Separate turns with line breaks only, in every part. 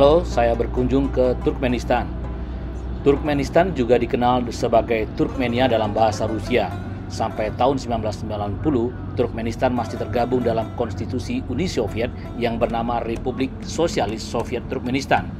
Halo, saya berkunjung ke Turkmenistan. Turkmenistan juga dikenal sebagai Turkmenia dalam bahasa Rusia. Sampai tahun 1990, Turkmenistan masih tergabung dalam konstitusi Uni Soviet yang bernama Republik Sosialis Soviet Turkmenistan.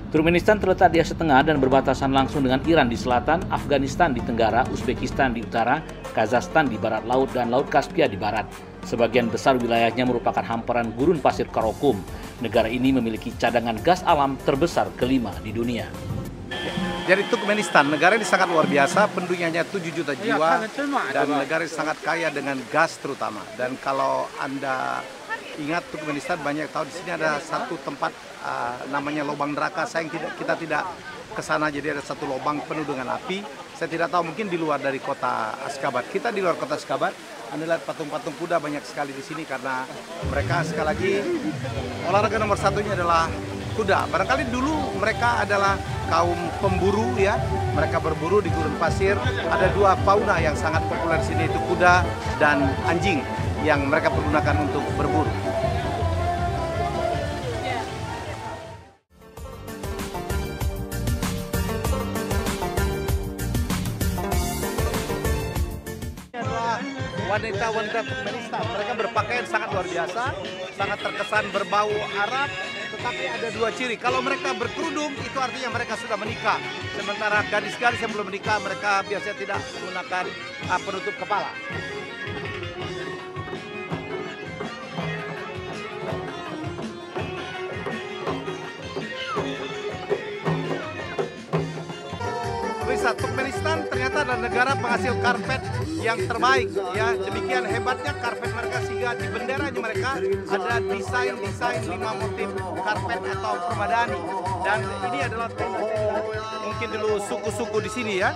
Turkmenistan terletak di Asia Tengah dan berbatasan langsung dengan Iran di selatan, Afghanistan di tenggara, Uzbekistan di utara, Kazakhstan di barat laut, dan Laut Kaspia di barat. Sebagian besar wilayahnya merupakan hamparan gurun pasir Karakum. Negara ini memiliki cadangan gas alam terbesar kelima di dunia.
Jadi Turkmenistan, negara ini sangat luar biasa, penduduknya 7 juta jiwa, dan negara ini sangat kaya dengan gas terutama. Dan kalau Anda ingat, Turkmenistan banyak tahu di sini ada satu tempat namanya lubang neraka. Kita tidak ke sana, jadi ada satu lubang penuh dengan api. Saya tidak tahu, mungkin di luar dari kota Askhabat. Kita di luar kota Askhabat. Anda lihat patung-patung kuda banyak sekali di sini karena mereka sekali lagi olahraga nomor satunya adalah kuda. Barangkali dulu mereka adalah kaum pemburu ya. Mereka berburu di gurun pasir. Ada dua fauna yang sangat populer di sini, itu kuda dan anjing yang mereka pergunakan untuk berburu. Wanita-wanita Turkmenistan, mereka berpakaian sangat luar biasa, sangat terkesan berbau Arab, tetapi ada dua ciri. Kalau mereka berkerudung, itu artinya mereka sudah menikah. Sementara gadis-gadis yang belum menikah, mereka biasanya tidak menggunakan penutup kepala. Turkmenistan ternyata adalah negara penghasil karpet yang terbaik ya. Demikian hebatnya karpet mereka sehingga di benderanya mereka ada desain 5 motif karpet atau permadani. Dan ini adalah mungkin dulu suku-suku di sini ya.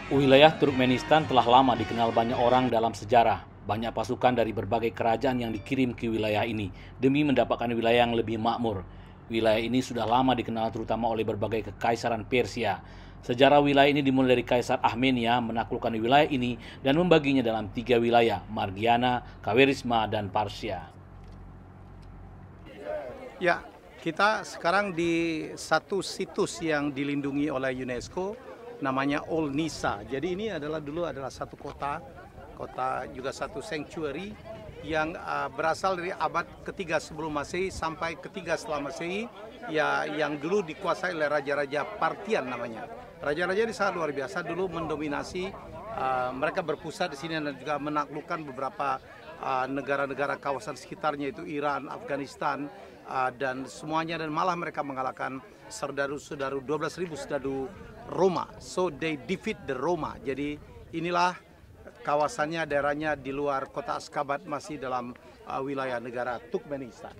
Wilayah Turkmenistan telah lama dikenal banyak orang dalam sejarah. Banyak pasukan dari berbagai kerajaan yang dikirim ke wilayah ini demi mendapatkan wilayah yang lebih makmur. Wilayah ini sudah lama dikenal terutama oleh berbagai kekaisaran Persia. Sejarah wilayah ini dimulai dari Kaisar Armenia menaklukkan wilayah ini dan membaginya dalam 3 wilayah, Margiana, Kaverisma, dan Parsia.
Ya, kita sekarang di satu situs yang dilindungi oleh UNESCO, namanya Old Nisa. Jadi ini dulu adalah satu kota juga satu sanctuary yang berasal dari abad ketiga sebelum Masehi sampai ketiga setelah Masehi, ya, yang dulu dikuasai oleh raja-raja Partian namanya. Raja-raja ini sangat luar biasa, dulu mendominasi. Mereka berpusat di sini dan juga menaklukkan beberapa negara-negara kawasan sekitarnya, itu Iran, Afghanistan, dan semuanya, dan malah mereka mengalahkan serdaru-serdaru 12.000 serdaru Roma. So they defeat the Roma. Jadi inilah kawasannya, daerahnya di luar kota Askhabat, masih dalam wilayah negara Turkmenistan.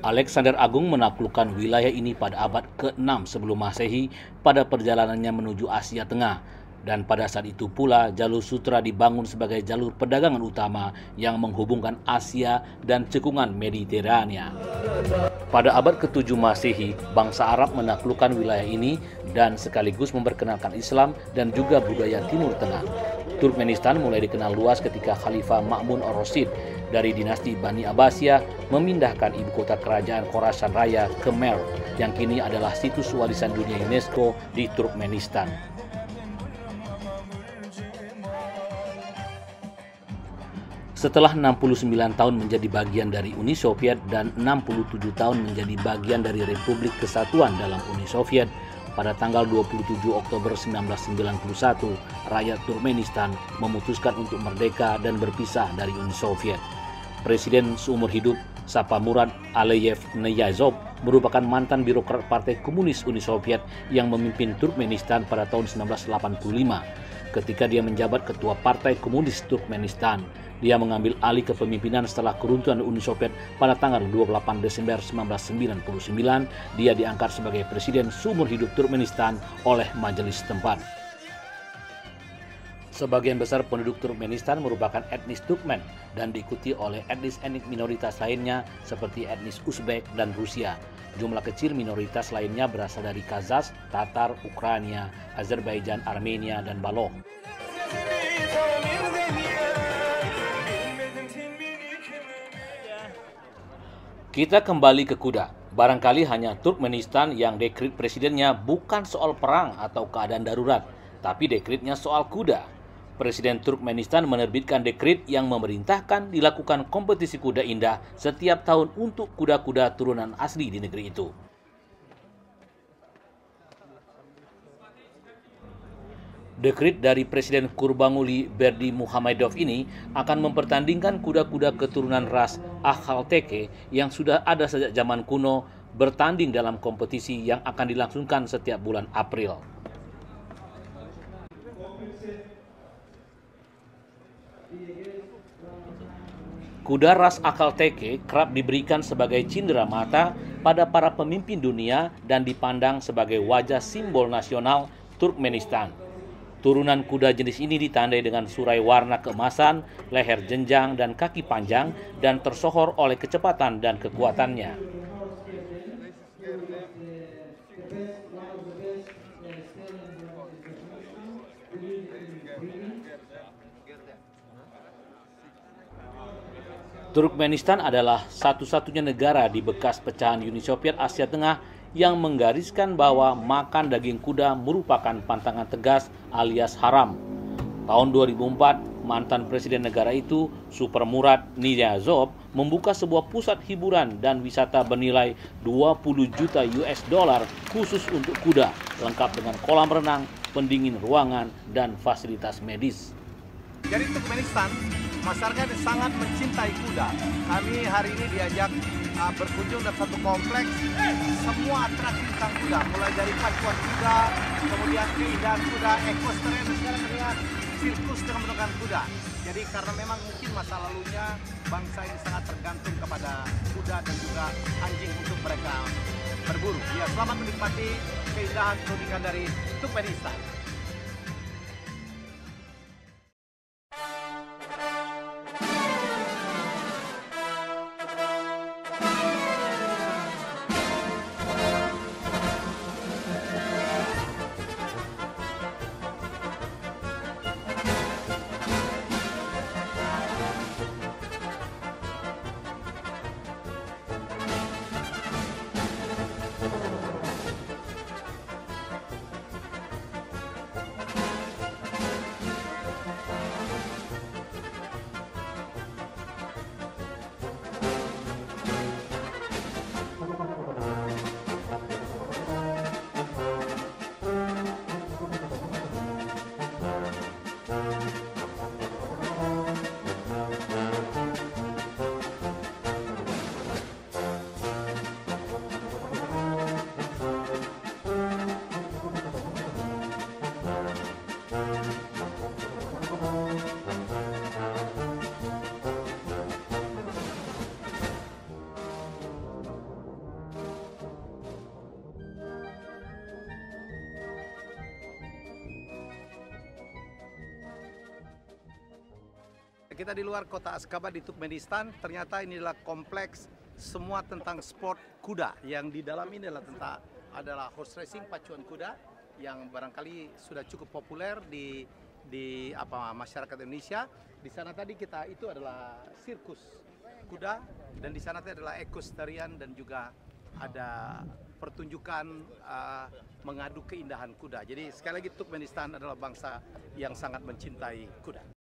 Alexander Agung menaklukkan wilayah ini pada abad ke-6 sebelum Masehi pada perjalanannya menuju Asia Tengah. Dan pada saat itu pula jalur sutra dibangun sebagai jalur perdagangan utama yang menghubungkan Asia dan cekungan Mediterania. Pada abad ke-7 Masehi, bangsa Arab menaklukkan wilayah ini dan sekaligus memperkenalkan Islam dan juga budaya Timur Tengah. Turkmenistan mulai dikenal luas ketika Khalifah Ma'mun ar-Rasyid dari dinasti Bani Abbasiyah memindahkan ibu kota kerajaan Khorasan Raya ke Merv, yang kini adalah situs warisan dunia UNESCO di Turkmenistan. Setelah 69 tahun menjadi bagian dari Uni Soviet dan 67 tahun menjadi bagian dari Republik Kesatuan dalam Uni Soviet, pada tanggal 27 Oktober 1991, rakyat Turkmenistan memutuskan untuk merdeka dan berpisah dari Uni Soviet. Presiden seumur hidup Sapamurad Aliyev Niyazov merupakan mantan birokrat Partai Komunis Uni Soviet yang memimpin Turkmenistan pada tahun 1985. Ketika dia menjabat Ketua Partai Komunis Turkmenistan, dia mengambil alih kepemimpinan setelah keruntuhan Uni Soviet pada tanggal 28 Desember 1999. Dia diangkat sebagai Presiden seumur hidup Turkmenistan oleh majelis setempat. Sebagian besar penduduk Turkmenistan merupakan etnis Turkmen dan diikuti oleh etnis-etnis minoritas lainnya seperti etnis Uzbek dan Rusia. Jumlah kecil minoritas lainnya berasal dari Kazakh, Tatar, Ukraina, Azerbaijan, Armenia, dan Baloch. Kita kembali ke kuda. Barangkali hanya Turkmenistan yang dekrit presidennya bukan soal perang atau keadaan darurat, tapi dekritnya soal kuda. Presiden Turkmenistan menerbitkan dekrit yang memerintahkan dilakukan kompetisi kuda indah setiap tahun untuk kuda-kuda turunan asli di negeri itu. Dekrit dari Presiden Kurbanguly Berdimuhamedov ini akan mempertandingkan kuda-kuda keturunan ras Akhalteke yang sudah ada sejak zaman kuno bertanding dalam kompetisi yang akan dilangsungkan setiap bulan April. Kuda ras Akhalteke kerap diberikan sebagai cindera mata pada para pemimpin dunia dan dipandang sebagai wajah simbol nasional Turkmenistan. Turunan kuda jenis ini ditandai dengan surai warna keemasan, leher jenjang dan kaki panjang, dan tersohor oleh kecepatan dan kekuatannya. Turkmenistan adalah satu-satunya negara di bekas pecahan Uni Soviet Asia Tengah yang menggariskan bahwa makan daging kuda merupakan pantangan tegas alias haram. Tahun 2004, mantan presiden negara itu, Supermurad Niyazov, membuka sebuah pusat hiburan dan wisata bernilai 20 juta US dollar khusus untuk kuda, lengkap dengan kolam renang, pendingin ruangan, dan fasilitas medis.
Jadi Turkmenistan, masyarakat sangat mencintai kuda. Kami hari ini diajak berkunjung ke satu kompleks, semua atraksi tentang kuda, mulai dari pacuan kuda, kemudian keindahan kuda, equestrian, sekarang dengan sirkus dengan menggunakan kuda. Jadi karena memang mungkin masa lalunya bangsa ini sangat tergantung kepada kuda dan juga anjing untuk mereka berburu. Ya, selamat menikmati keindahan keunikan dari Turkmenistan. Kita di luar kota Ashgabat di Turkmenistan, ternyata ini adalah kompleks semua tentang sport kuda, yang di dalam ini adalah horse racing, pacuan kuda, yang barangkali sudah cukup populer di masyarakat Indonesia. Di sana tadi itu adalah sirkus kuda, dan di sana tadi adalah equestrian dan juga ada pertunjukan mengadu keindahan kuda. Jadi sekali lagi Turkmenistan adalah bangsa yang sangat mencintai kuda.